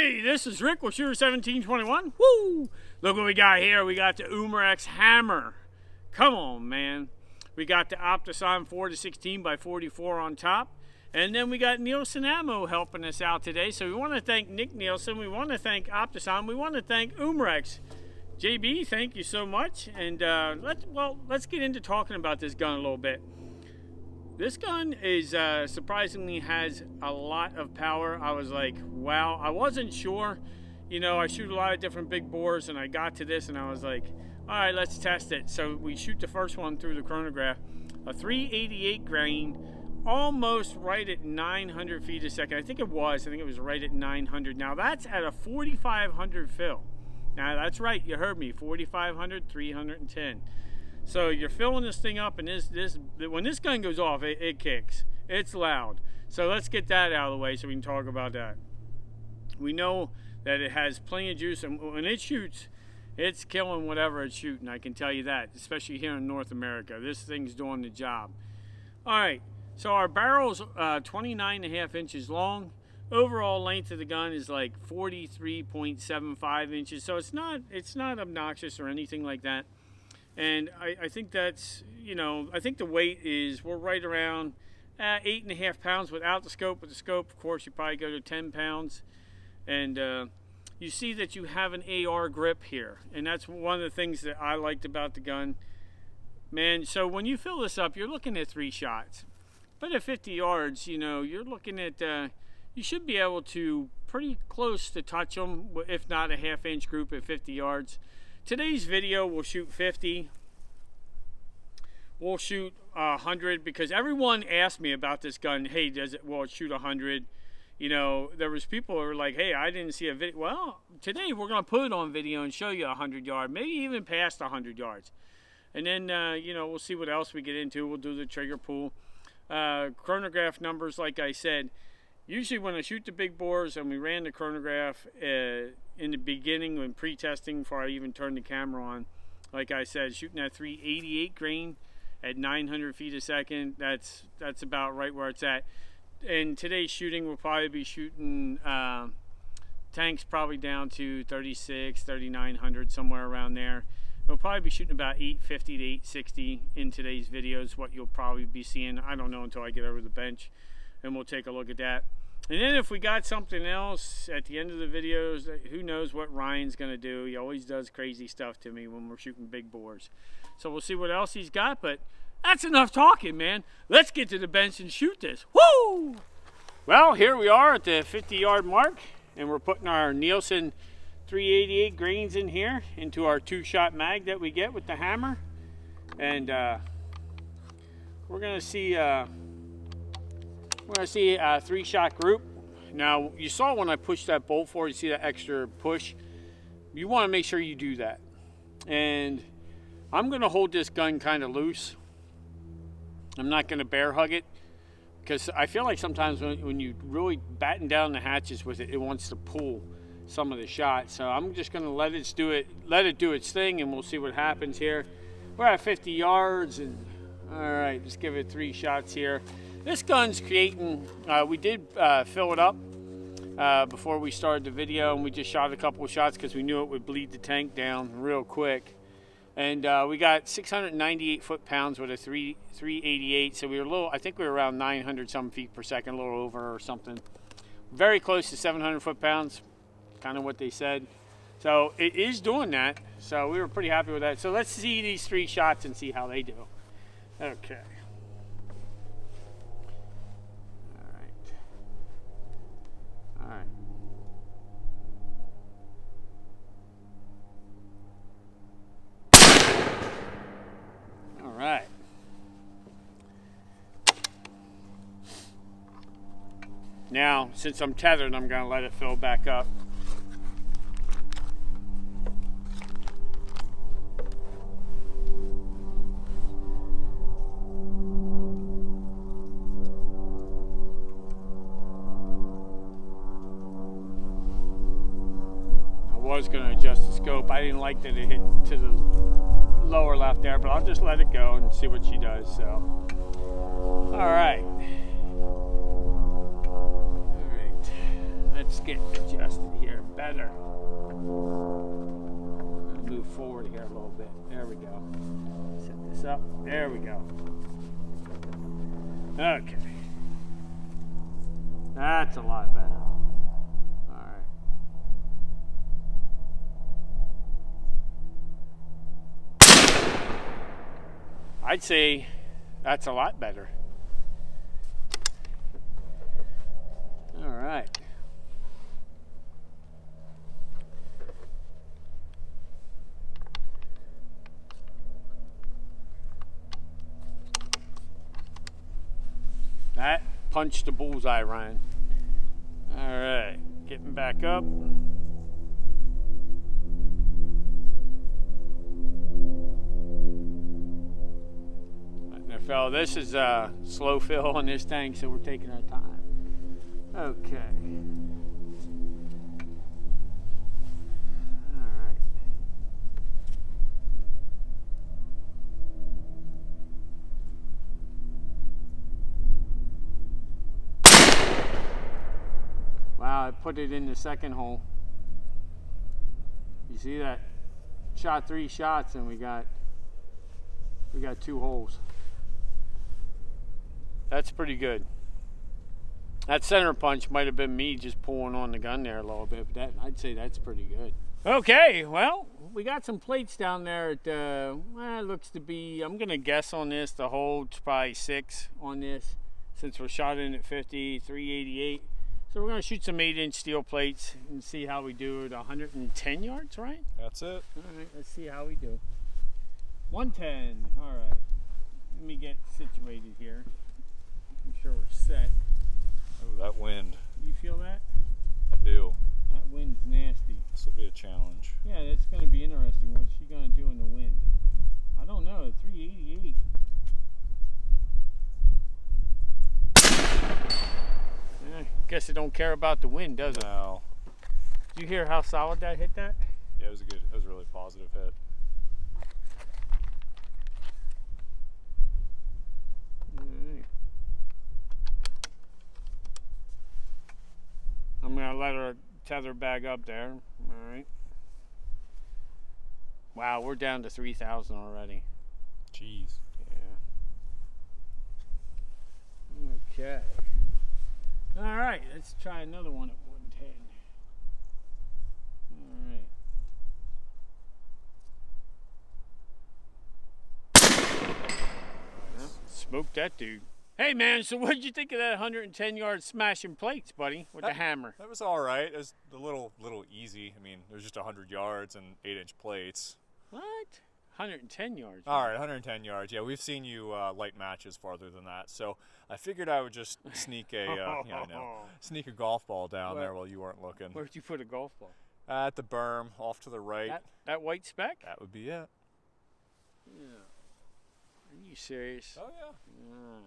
Hey, this is Rick with shooter1721. Woo! Look what we got here. We got the UMAREX hammer. Come on, man. We got the Opticon 4-16x44 on top. And then we got Nielsen Ammo helping us out today. So we want to thank Nick Nielsen. We want to thank Opticon. We want to thank UMAREX. JB, thank you so much. And let's get into talking about this gun a little bit. This gun is surprisingly has a lot of power. I was like, wow, I wasn't sure. You know, I shoot a lot of different big bores, and I got to this and I was like, all right, let's test it. So we shoot the first one through the chronograph, a 388 grain, almost right at 900 feet a second. I think it was right at 900. Now that's at a 4,500 fill. Now that's right, you heard me, 4,500, 310. So you're filling this thing up, and when this gun goes off, it kicks. It's loud. So let's get that out of the way so we can talk about that. We know that it has plenty of juice, and when it shoots, it's killing whatever it's shooting. I can tell you that, especially here in North America. This thing's doing the job. All right, so our barrel's 29.5 inches long. Overall length of the gun is like 43.75 inches. So it's not obnoxious or anything like that. And I think that's, you know, I think the weight is, we're right around 8.5 pounds without the scope. With the scope, of course, you probably go to 10 pounds. And you see that you have an AR grip here. And that's one of the things that I liked about the gun. Man, so when you fill this up, you're looking at 3 shots. But at 50 yards, you know, you're looking at, you should be able to pretty close to touch them, if not a half-inch group at 50 yards. Today's video will shoot 50. We'll shoot 100 because everyone asked me about this gun. Hey, will it shoot 100? You know, there was people who were like, hey, I didn't see a video. Well, today we're going to put it on video and show you 100 yard, maybe even past 100 yards. And then, you know, we'll see what else we get into. We'll do the trigger pull. Chronograph numbers, like I said. Usually when I shoot the big bores, and we ran the chronograph in the beginning when pre-testing before I even turned the camera on, like I said, shooting at 388 grain at 900 feet a second, that's about right where it's at. And today's shooting, we'll probably be shooting tanks probably down to 36, 3,900, somewhere around there. We'll probably be shooting about 850 to 860 in today's videos, what you'll probably be seeing. I don't know until I get over the bench, and we'll take a look at that. And then if we got something else at the end of the videos, who knows what Ryan's going to do. He always does crazy stuff to me when we're shooting big bores. So we'll see what else he's got, but that's enough talking, man. Let's get to the bench and shoot this. Woo! Well, here we are at the 50-yard mark, and we're putting our Nielsen 388 grains in here into our 2-shot mag that we get with the hammer. And we're going to see... we're going to see a 3-shot group. Now, you saw when I pushed that bolt forward, you see that extra push. You want to make sure you do that. And I'm going to hold this gun kind of loose. I'm not going to bear hug it, because I feel like sometimes when you really batten down the hatches with it, it wants to pull some of the shots. So I'm just going to let it do its thing, and we'll see what happens here. We're at 50 yards, and all right, let's give it 3 shots here. This gun's creating, we did fill it up before we started the video, and we just shot a couple of shots because we knew it would bleed the tank down real quick. And we got 698 foot-pounds with a 388, so we were I think we were around 900 some feet per second, a little over or something. Very close to 700 foot-pounds, kind of what they said. So it is doing that, so we were pretty happy with that. So let's see these 3 shots and see how they do. Okay. Right. Now, since I'm tethered, I'm going to let it fill back up. I was going to adjust the scope. I didn't like that it hit to the lower left there, but I'll just let it go and see what she does. So, all right, let's get adjusted here. better. I'll move forward here a little bit. There we go. Set this up. There we go. Okay. That's a lot better. Alright. I'd say that's a lot better. Alright. That punched the bullseye, Ryan. Alright, getting back up. Now, fella, this is slow fill on this tank, so we're taking our time. Okay. Alright. Wow, I put it in the second hole. You see that? Shot 3 shots and we got 2 holes. That's pretty good. That center punch might have been me just pulling on the gun there a little bit, but I'd say that's pretty good. Okay, well, we got some plates down there at, well, it looks to be, I'm gonna guess on this, the hole's probably 6 on this, since we're shot in at 50, 388. So we're gonna shoot some 8-inch steel plates and see how we do at 110 yards, right? That's it. All right, let's see how we do. 110, all right. Let me get situated here. I'm sure we're set. Oh, that wind. You feel that? I do. That wind's nasty. This will be a challenge. Yeah, it's going to be interesting. What's she going to do in the wind? I don't know. 388. I guess it don't care about the wind, does it? No. Did you hear how solid that hit that? Yeah, it was a good. It was a really positive hit. Alright. I'm going to let her tether back up there. Alright. Wow, we're down to 3,000 already. Jeez. Yeah. Okay. Alright, let's try another one at 110. Alright. Well, smoked that dude. Hey man, so what did you think of that 110 yard smashing plates, buddy, with the hammer? That was all right. It was a little easy. I mean, there's just 100 yards and 8-inch plates. What? 110 yards. All right, 110 yards. Yeah, we've seen you light matches farther than that. So I figured I would just sneak a, yeah, I know, sneak a golf ball down there while you weren't looking. Where'd you put a golf ball? At the berm, off to the right. That white speck? That would be it. Yeah. Are you serious? Oh yeah. Yeah.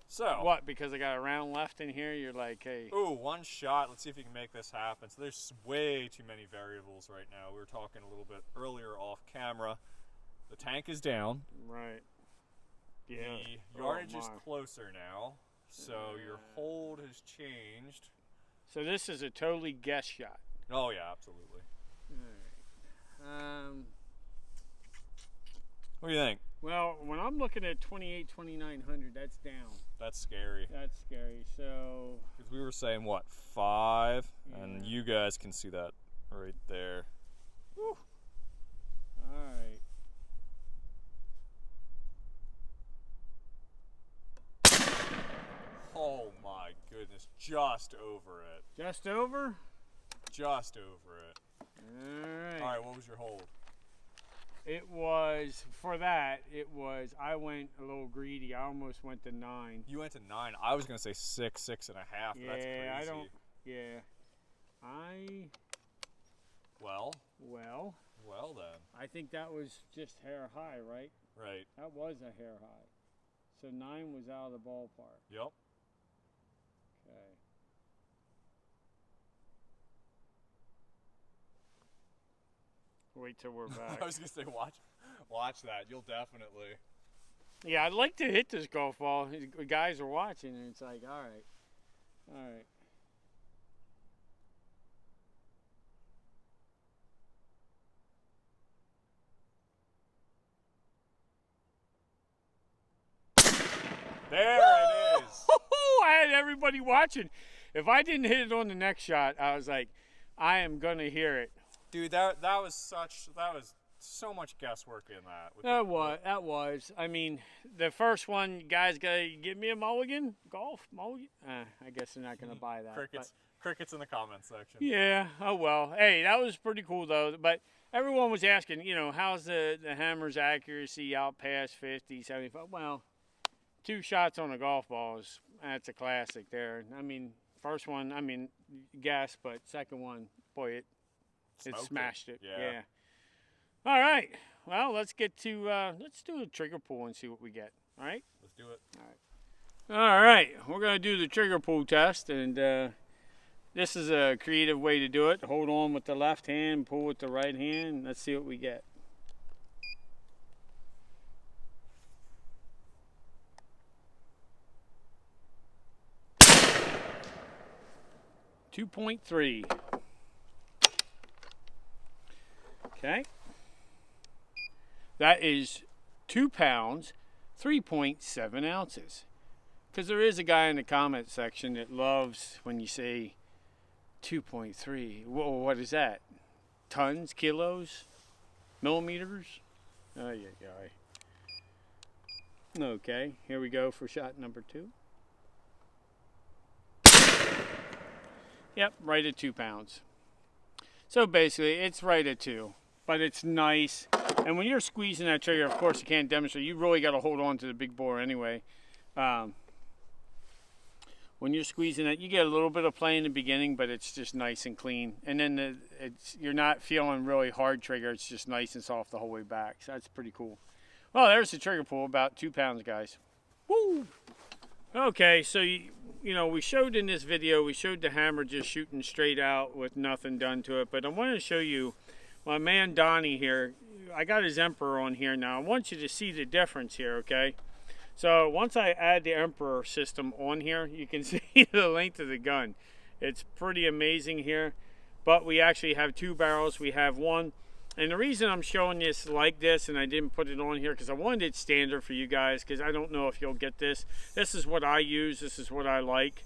So what? Because I got a round left in here, you're like, hey. Ooh, one shot. Let's see if you can make this happen. So there's way too many variables right now. We were talking a little bit earlier off camera. The tank is down. Right. Yeah. The yardage is closer now. So your hold has changed. So this is a totally guess shot. Oh yeah, absolutely. All right. What do you think? Well, when I'm looking at 28,900, that's down. That's scary. That's scary. So. Because we were saying what, 5, and you guys can see that right there. Whew. All right. Oh my goodness, just over it. Just over? Just over it. All right. All right, what was your hold? It was, for that, I went a little greedy. I almost went to 9. You went to 9. I was going to say 6, 6.5. Yeah, that's crazy. Well then. I think that was just hair high, right? Right. That was a hair high. So 9 was out of the ballpark. Yep. Okay. Wait till we're back. I was gonna say watch that. You'll definitely. Yeah, I'd like to hit this golf ball. The guys are watching, and it's like, all right. everybody watching, if I didn't hit it on the next shot, I was like, I am gonna hear it. Dude, that was so much guesswork in that. That was. I mean, the first one, guys, gotta give me a mulligan, golf mulligan. I guess they're not gonna buy that. Crickets in the comments section. Yeah. Oh well. Hey, that was pretty cool though. But everyone was asking, how's the hammer's accuracy out past 50, 75? Well, 2 shots on a golf ball that's a classic there. I mean, first one, guess, but second one, boy, it smashed it. Yeah. All right. Well, let's get to let's do a trigger pull and see what we get. All right. Let's do it. All right. We're gonna do the trigger pull test, and this is a creative way to do it. Hold on with the left hand, pull with the right hand. Let's see what we get. .3. Okay. That is 2 pounds, 3.7 ounces. Because there is a guy in the comment section that loves when you say 2.3. Whoa, what is that? Tons, kilos, millimeters? Oh, yeah. Okay, here we go for shot number 2. Yep, right at 2 pounds. So basically, it's right at 2, but it's nice. And when you're squeezing that trigger, of course, you can't demonstrate. You really got to hold on to the big bore anyway. When you're squeezing it, you get a little bit of play in the beginning, but it's just nice and clean. And then you're not feeling really hard trigger. It's just nice and soft the whole way back. So that's pretty cool. Well, there's the trigger pull, about 2 pounds, guys. Woo! Okay, so we showed in this video, we showed the hammer just shooting straight out with nothing done to it. But I want to show you my man Donnie here. I got his Emperor on here now. I want you to see the difference here, okay? So once I add the Emperor system on here, you can see the length of the gun. It's pretty amazing here. But we actually have 2 barrels. We have one. And the reason I'm showing this like this, and I didn't put it on here, because I wanted it standard for you guys, because I don't know if you'll get this. This is what I use. This is what I like.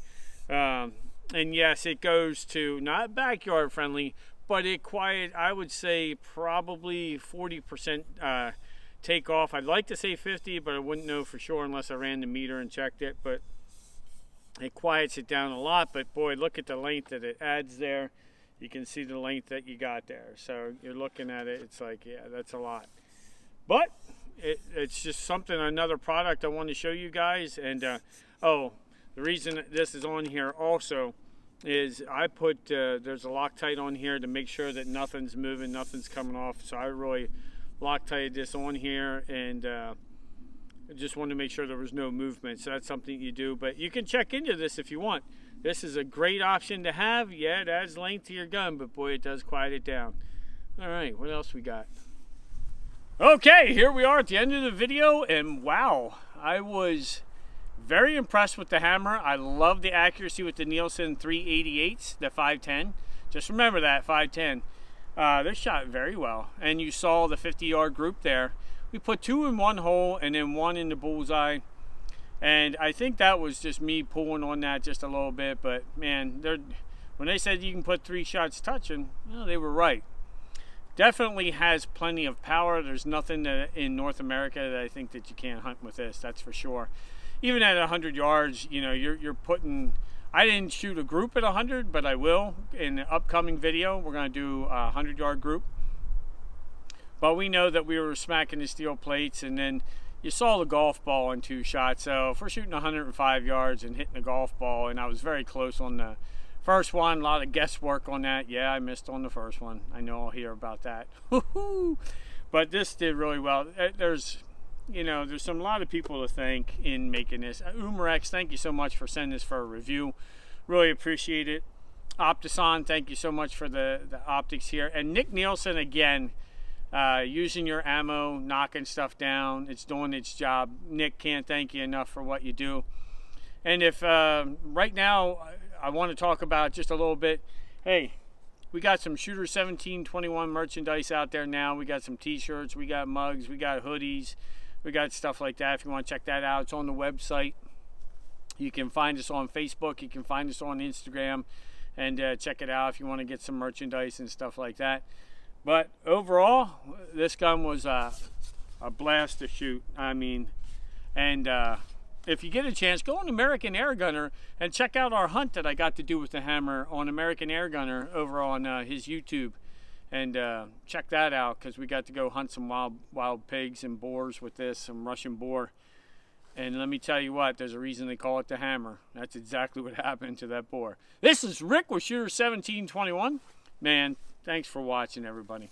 And yes, it goes to not backyard friendly, but I would say probably 40% takeoff. I'd like to say 50, but I wouldn't know for sure unless I ran the meter and checked it. But it quiets it down a lot. But boy, look at the length that it adds there. You can see the length that you got there. So you're looking at it, it's like, yeah, that's a lot. But it's just something, another product I want to show you guys. And the reason this is on here also is I put, there's a Loctite on here to make sure that nothing's moving, nothing's coming off. So I really Loctited this on here, and I just wanted to make sure there was no movement. So that's something you do, but you can check into this if you want. This is a great option to have. Yeah, it adds length to your gun, but boy, it does quiet it down. All right, what else we got? Okay, here we are at the end of the video, and wow, I was very impressed with the hammer. I love the accuracy with the Nielsen 388s, the 510. Just remember that, 510. They shot very well, and you saw the 50-yard group there. We put 2 in one hole and then 1 in the bullseye, and I think that was just me pulling on that just a little bit, but man, when they said you can put 3 shots touching, well, they were right. Definitely has plenty of power. There's nothing in North America that I think that you can't hunt with this, that's for sure. Even at 100 yards, you know, you're putting, I didn't shoot a group at 100, but I will in the upcoming video. We're going to do a 100-yard group. But we know that we were smacking the steel plates, and then you saw the golf ball in 2 shots. So if we're shooting 105 yards and hitting the golf ball, and I was very close on the first one, a lot of guesswork on that. Yeah, I missed on the first one. I know I'll hear about that. But this did really well. There's a lot of people to thank in making this. UMAREX, thank you so much for sending this for a review. Really appreciate it. Optison, thank you so much for the optics here. And Nick Nielsen, again, using your ammo, knocking stuff down. It's doing its job. Nick, can't thank you enough for what you do. And if right now I want to talk about just a little bit, hey, we got some shooter1721 merchandise out there now. We got some t-shirts, we got mugs, we got hoodies, we got stuff like that. If you want to check that out, it's on the website. You can find us on Facebook. You can find us on Instagram, and check it out if you want to get some merchandise and stuff like that. But overall, this gun was a blast to shoot. I mean, and if you get a chance, go on American AIRGUNNER and check out our hunt that I got to do with the hammer on American AIRGUNNER over on his YouTube. And check that out, because we got to go hunt some wild pigs and boars with this, some Russian boar. And let me tell you what, there's a reason they call it the hammer. That's exactly what happened to that boar. This is Rick with Shooter1721. Man, thanks for watching, everybody.